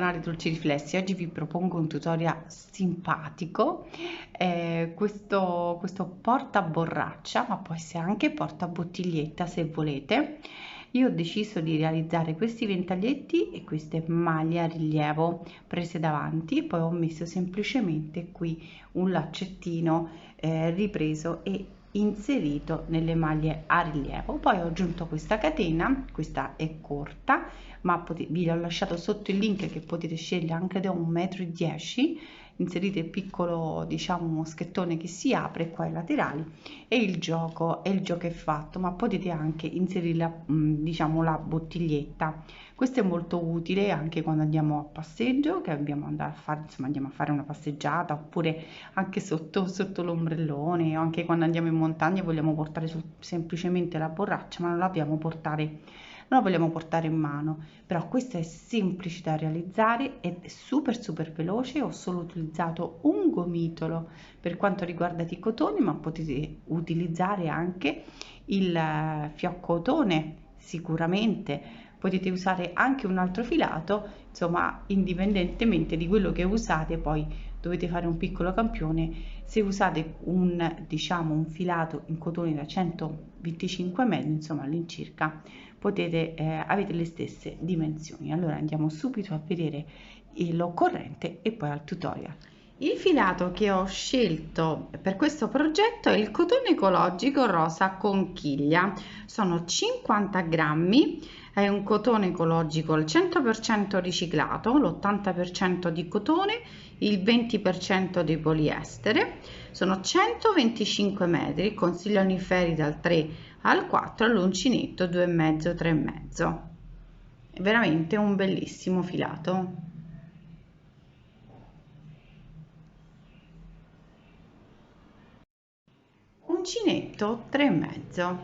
canale Dolci Riflessi. Oggi vi propongo un tutorial simpatico, questo porta borraccia, ma può essere anche porta bottiglietta se volete. Io ho deciso di realizzare questi ventaglietti e queste maglie a rilievo prese davanti, poi ho messo semplicemente qui un laccettino ripreso e inserito nelle maglie a rilievo. Poi ho aggiunto questa catena, questa è corta, ma vi ho lasciato sotto il link che potete scegliere anche da 1,10 m. Inserite il piccolo, diciamo, moschettone che si apre qua ai laterali e il gioco è fatto, ma potete anche inserire diciamo la bottiglietta. Questo è molto utile anche quando andiamo a passeggio, che dobbiamo andare a fare, insomma, andiamo a fare una passeggiata, oppure anche sotto l'ombrellone, o anche quando andiamo in montagna e vogliamo portare semplicemente la borraccia, ma non la vogliamo portare in mano. Però questo è semplice da realizzare ed è super veloce. Ho solo utilizzato un gomitolo per quanto riguarda i cotoni, ma potete utilizzare anche il fioccotone sicuramente. Potete usare anche un altro filato, insomma, indipendentemente di quello che usate, poi dovete fare un piccolo campione. Se usate un filato in cotone da 125 metri, insomma, all'incirca, avete le stesse dimensioni. Allora andiamo subito a vedere l'occorrente e poi al tutorial. Il filato che ho scelto per questo progetto è il cotone ecologico rosa conchiglia, sono 50 grammi, è un cotone ecologico al 100% riciclato, l'80% di cotone, il 20% di poliestere, sono 125 metri, consigliano i ferri dal 3 al 4, l'uncinetto 2,5 3,5. È veramente un bellissimo filato. Uncinetto 3,5.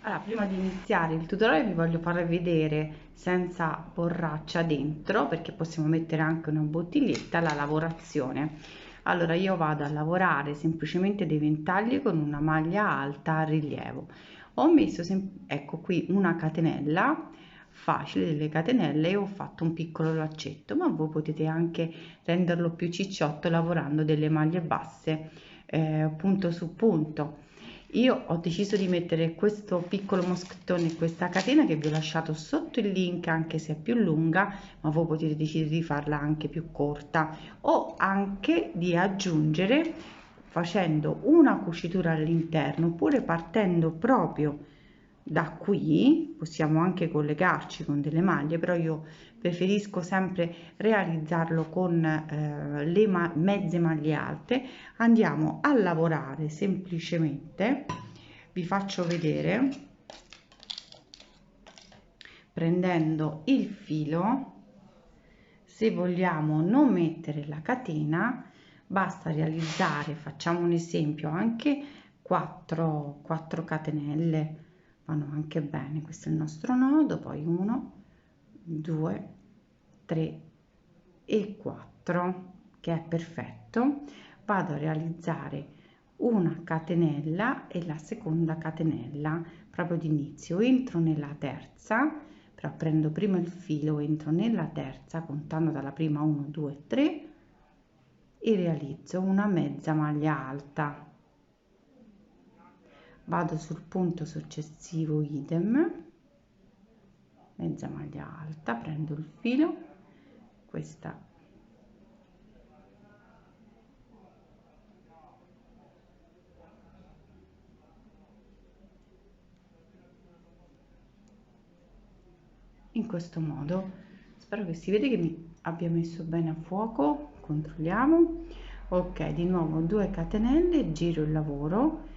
Allora, prima di iniziare il tutorial vi voglio far vedere senza borraccia dentro, perché possiamo mettere anche una bottiglietta, la lavorazione. Allora, io vado a lavorare semplicemente dei ventagli con una maglia alta a rilievo. Ho messo ecco qui una catenella facile, delle catenelle, e ho fatto un piccolo laccetto, ma voi potete anche renderlo più cicciotto lavorando delle maglie basse punto su punto. Io ho deciso di mettere questo piccolo moschettone e questa catena che vi ho lasciato sotto il link, anche se è più lunga, ma voi potete decidere di farla anche più corta, o anche di aggiungere facendo una cucitura all'interno, oppure partendo proprio da qui. Possiamo anche collegarci con delle maglie, però io preferisco sempre realizzarlo con le mezze maglie alte. Andiamo a lavorare semplicemente, vi faccio vedere, prendendo il filo. Se vogliamo non mettere la catena, basta realizzare, facciamo un esempio, anche 4 catenelle vanno anche bene. Questo è il nostro nodo, poi 1 2 3 e 4, che è perfetto. Vado a realizzare una catenella e la seconda catenella proprio d'inizio, entro nella terza, però prendo prima il filo, entro nella terza contando dalla prima 1 2 3 e realizzo una mezza maglia alta. Vado sul punto successivo, idem, mezza maglia alta, prendo il filo, questa in questo modo. Spero che si vede, che mi abbia messo bene a fuoco. Controlliamo. Ok, di nuovo 2 catenelle, giro il lavoro.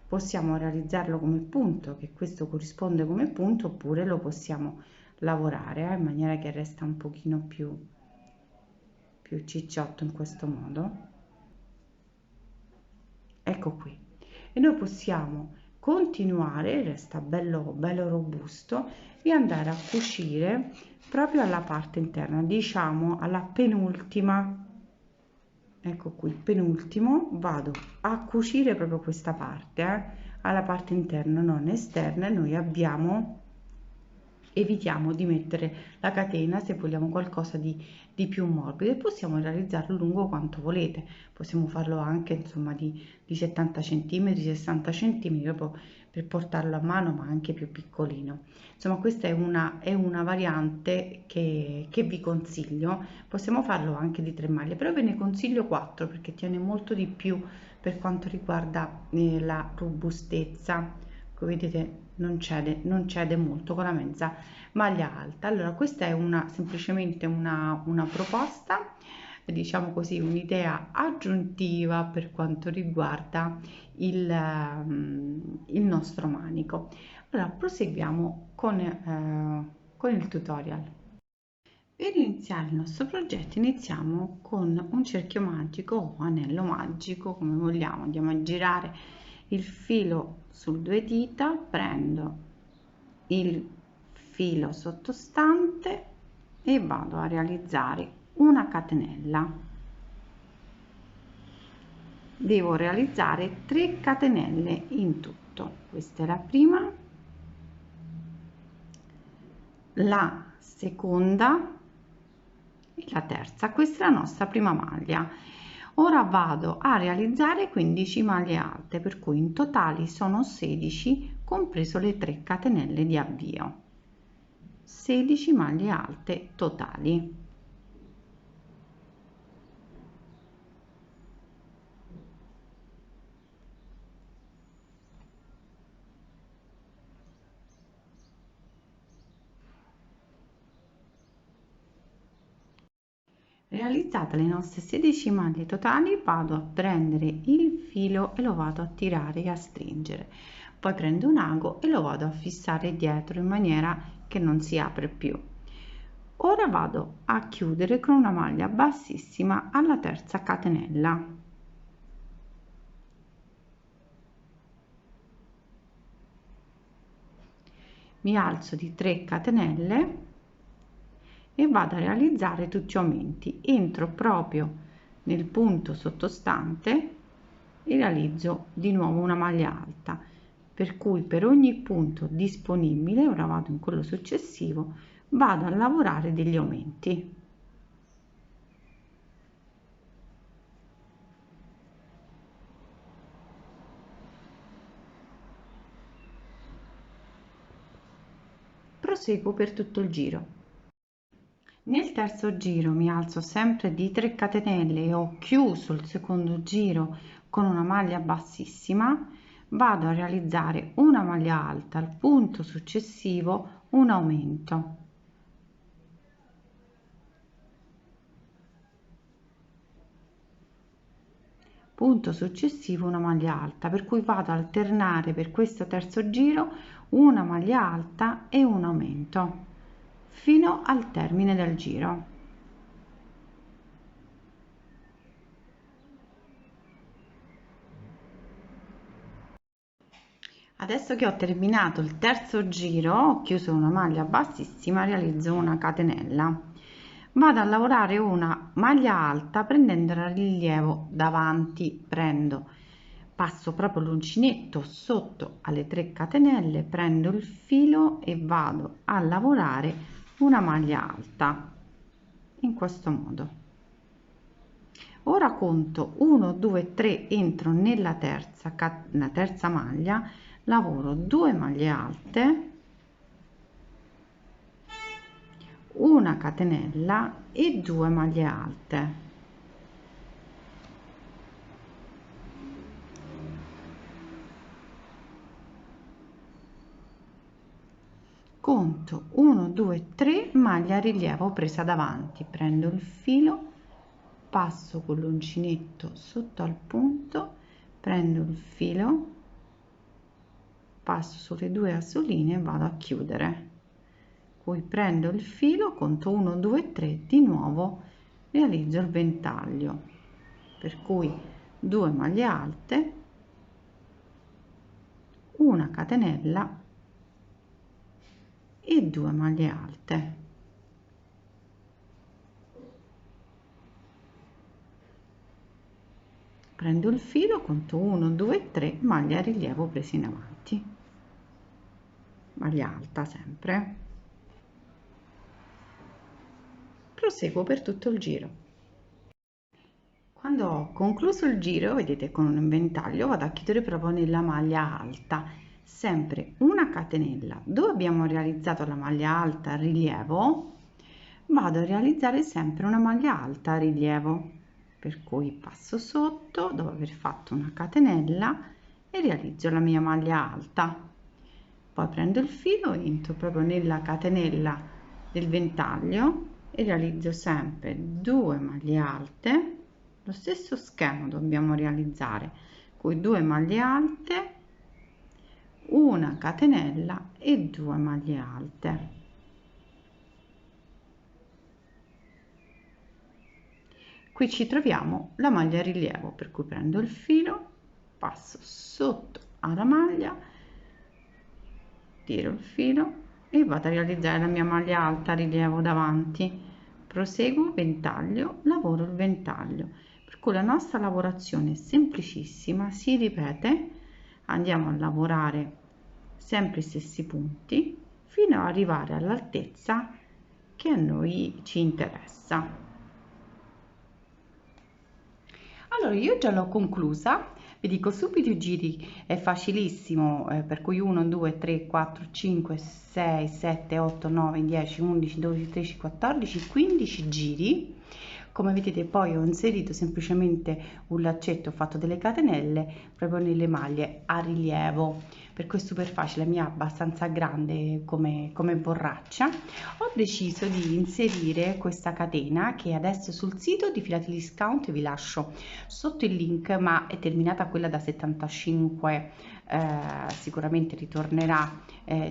Possiamo realizzarlo come punto, che questo corrisponde come punto, oppure lo possiamo lavorare in maniera che resta un pochino più cicciotto in questo modo. Ecco qui. E noi possiamo continuare, resta bello robusto, e andare a cucire proprio alla parte interna, diciamo alla penultima. Ecco qui, penultimo, vado a cucire proprio questa parte alla parte interna, non esterna, e noi abbiamo evitiamo di mettere la catena se vogliamo qualcosa di più morbido, e possiamo realizzarlo lungo quanto volete. Possiamo farlo anche insomma di 70 cm, 60 cm, proprio per portarlo a mano, ma anche più piccolino. Insomma, questa è una variante che vi consiglio. Possiamo farlo anche di 3 maglie, però ve ne consiglio 4 perché tiene molto di più per quanto riguarda la robustezza. Come vedete non cede molto con la mezza maglia alta. Allora, questa è semplicemente una proposta, diciamo così, un'idea aggiuntiva per quanto riguarda il nostro manico. Allora, proseguiamo con il tutorial. Per iniziare il nostro progetto iniziamo con un cerchio magico o anello magico, come vogliamo. Andiamo a girare il filo su 2 dita, prendo il filo sottostante e vado a realizzare una catenella. Devo realizzare 3 catenelle in tutto. Questa è la prima, la seconda e la terza. Questa è la nostra prima maglia. Ora vado a realizzare 15 maglie alte, per cui in totale sono 16, compreso le 3 catenelle di avvio. 16 maglie alte totali. Realizzate le nostre 16 maglie totali, vado a prendere il filo e lo vado a tirare e a stringere. Poi prendo un ago e lo vado a fissare dietro in maniera che non si apre più. Ora vado a chiudere con una maglia bassissima alla terza catenella. Mi alzo di 3 catenelle e vado a realizzare tutti gli aumenti. Entro proprio nel punto sottostante e realizzo di nuovo una maglia alta, per cui per ogni punto disponibile, ora vado in quello successivo, vado a lavorare degli aumenti. Proseguo per tutto il giro. Nel terzo giro mi alzo sempre di 3 catenelle e ho chiuso il secondo giro con una maglia bassissima, vado a realizzare una maglia alta, al punto successivo un aumento. Punto successivo una maglia alta, per cui vado a alternare per questo terzo giro una maglia alta e un aumento fino al termine del giro. Adesso che ho terminato il terzo giro, ho chiuso una maglia bassissima, realizzo una catenella. Vado a lavorare una maglia alta prendendo il rilievo davanti, passo proprio l'uncinetto sotto alle 3 catenelle, prendo il filo e vado a lavorare una maglia alta in questo modo. Ora conto 1 2 3, entro nella terza maglia, lavoro 2 maglie alte, una catenella e 2 maglie alte. Conto 1 2 3, maglia a rilievo presa davanti, prendo il filo, passo con l'uncinetto sotto al punto, prendo il filo, passo sulle 2 assoline e vado a chiudere. Poi prendo il filo, conto 1 2 3, di nuovo realizzo il ventaglio, per cui 2 maglie alte, una catenella e 2 maglie alte. Prendo il filo, conto 1 2 3, maglia a rilievo presa in avanti, maglia alta sempre. proseguo per tutto il giro. Quando ho concluso il giro, vedete, con un ventaglio vado a chiudere proprio nella maglia alta, sempre una catenella. Dove abbiamo realizzato la maglia alta a rilievo, vado a realizzare sempre una maglia alta a rilievo, per cui passo sotto dopo aver fatto una catenella e realizzo la mia maglia alta. Poi prendo il filo, entro proprio nella catenella del ventaglio e realizzo sempre 2 maglie alte. Lo stesso schema dobbiamo realizzare con 2 maglie alte, una catenella e 2 maglie alte. Qui ci troviamo la maglia a rilievo, per cui prendo il filo, passo sotto alla maglia, tiro il filo e vado a realizzare la mia maglia alta a rilievo davanti. Proseguo ventaglio, lavoro il ventaglio, per cui la nostra lavorazione è semplicissima, si ripete, andiamo a lavorare sempre i stessi punti fino ad arrivare all'altezza che a noi ci interessa. Allora, io già l'ho conclusa, vi dico subito i giri, è facilissimo, per cui 1, 2, 3, 4, 5, 6, 7, 8, 9, 10, 11, 12, 13, 14, 15 giri. Come vedete poi ho inserito semplicemente un laccetto, ho fatto delle catenelle proprio nelle maglie a rilievo, per cui è super facile, la mia è abbastanza grande come borraccia. Ho deciso di inserire questa catena che adesso sul sito di Filateli Discount vi lascio sotto il link, ma è terminata quella da 75, sicuramente ritornerà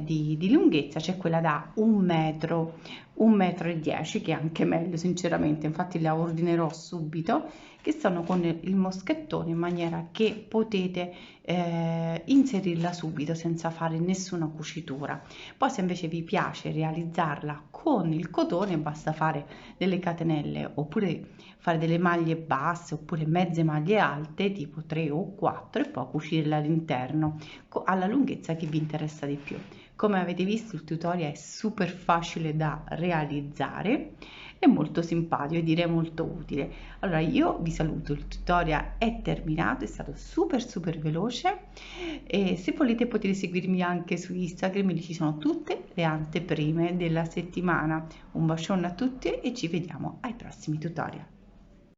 di lunghezza, c'è quella da 1 metro e 10, che è anche meglio sinceramente, infatti la ordinerò subito, che sono con il moschettone in maniera che potete inserirla subito senza fare nessuna cucitura. Poi se invece vi piace realizzarla con il cotone basta fare delle catenelle oppure fare delle maglie basse oppure mezze maglie alte tipo 3 o 4 e poi cucirla all'interno alla lunghezza che vi interessa di più. Come avete visto il tutorial è super facile da realizzare, è molto simpatico e direi molto utile. Allora io vi saluto, il tutorial è terminato, è stato super veloce e se volete potete seguirmi anche su Instagram, lì ci sono tutte le anteprime della settimana. Un bacione a tutti e ci vediamo ai prossimi tutorial.